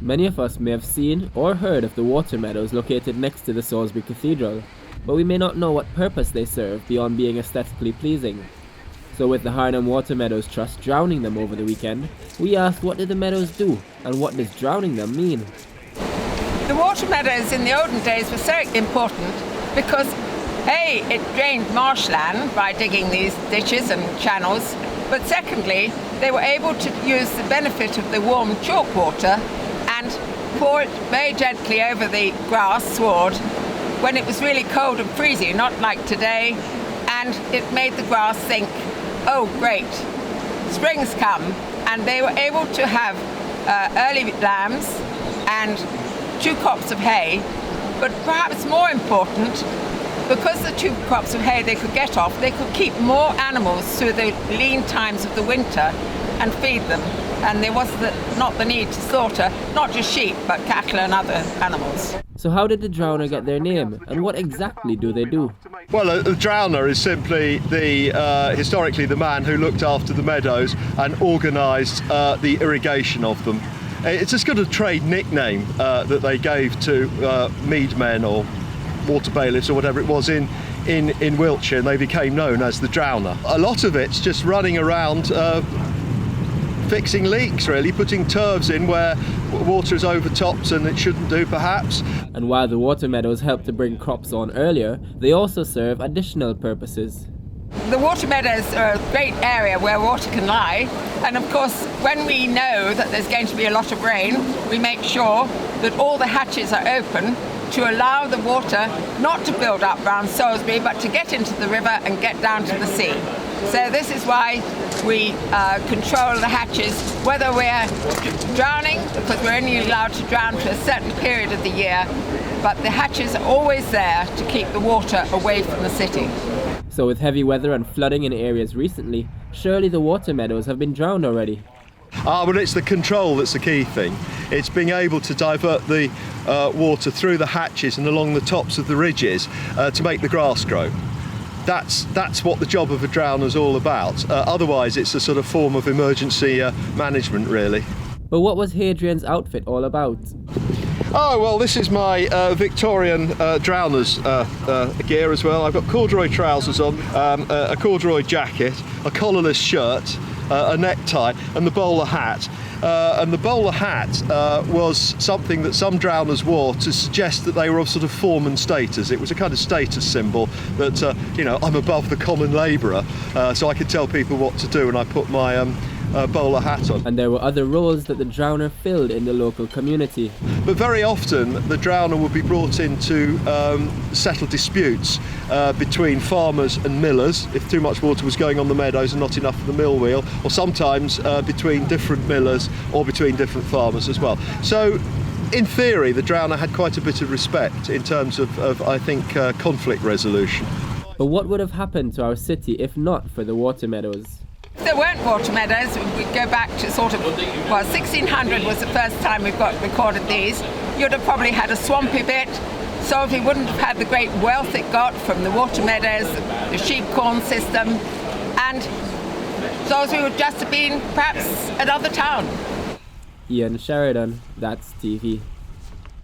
Many of us may have seen or heard of the water meadows located next to the Salisbury Cathedral, but we may not know what purpose they serve beyond being aesthetically pleasing. So with the Harnham Water Meadows Trust drowning them over the weekend, we asked, what did the meadows do and what does drowning them mean? The water meadows in the olden days were so important because A, it drained marshland by digging these ditches and channels, but secondly, they were able to use the benefit of the warm chalk water and pour it very gently over the grass sward when it was really cold and freezing, not like today, and it made the grass think, oh great, spring's come, and they were able to have early lambs and 2 crops of hay, but perhaps more important, because the 2 crops of hay they could get off, they could keep more animals through the lean times of the winter and feed them. And there was not the need to slaughter not just sheep, but cattle and other animals. So how did the drowner get their name, and what exactly do they do? Well, the drowner is simply historically the man who looked after the meadows and organised the irrigation of them. It's as good a trade nickname that they gave to mead men or water bailiffs or whatever it was in Wiltshire, and they became known as the drowner. A lot of it's just running around fixing leaks, really, putting turves in where water is overtopped and it shouldn't do, perhaps. And while the water meadows help to bring crops on earlier, they also serve additional purposes. The water meadows are a great area where water can lie, and of course when we know that there's going to be a lot of rain, we make sure that all the hatches are open to allow the water not to build up round Salisbury, but to get into the river and get down to the sea. So this is why we control the hatches, whether we're drowning, because we're only allowed to drown for a certain period of the year, but the hatches are always there to keep the water away from the city. So with heavy weather and flooding in areas recently, surely the water meadows have been drowned already. Well, it's the control that's the key thing. It's being able to divert the water through the hatches and along the tops of the ridges to make the grass grow. That's what the job of a drowner is all about. Otherwise, it's a sort of form of emergency management, really. But what was Hadrian's outfit all about? Oh, well, this is my Victorian drowner's gear as well. I've got corduroy trousers on, a corduroy jacket, a collarless shirt, a necktie and the bowler hat. And the bowler hat was something that some drowners wore to suggest that they were of sort of form and status. It was a kind of status symbol that, I'm above the common labourer, so I could tell people what to do, and I put my bowler hat on. And there were other roles that the drowner filled in the local community. But very often the drowner would be brought in to settle disputes between farmers and millers, if too much water was going on the meadows and not enough for the mill wheel, or sometimes between different millers or between different farmers as well. So in theory the drowner had quite a bit of respect in terms of I think, conflict resolution. But what would have happened to our city if not for the water meadows? If there weren't water meadows, we'd go back to 1600 was the first time we've got recorded these. You'd have probably had a swampy bit. Salisbury wouldn't have had the great wealth it got from the water meadows, the sheep corn system, and Salisbury would just have been perhaps another town. Ian Sheridan, That's TV.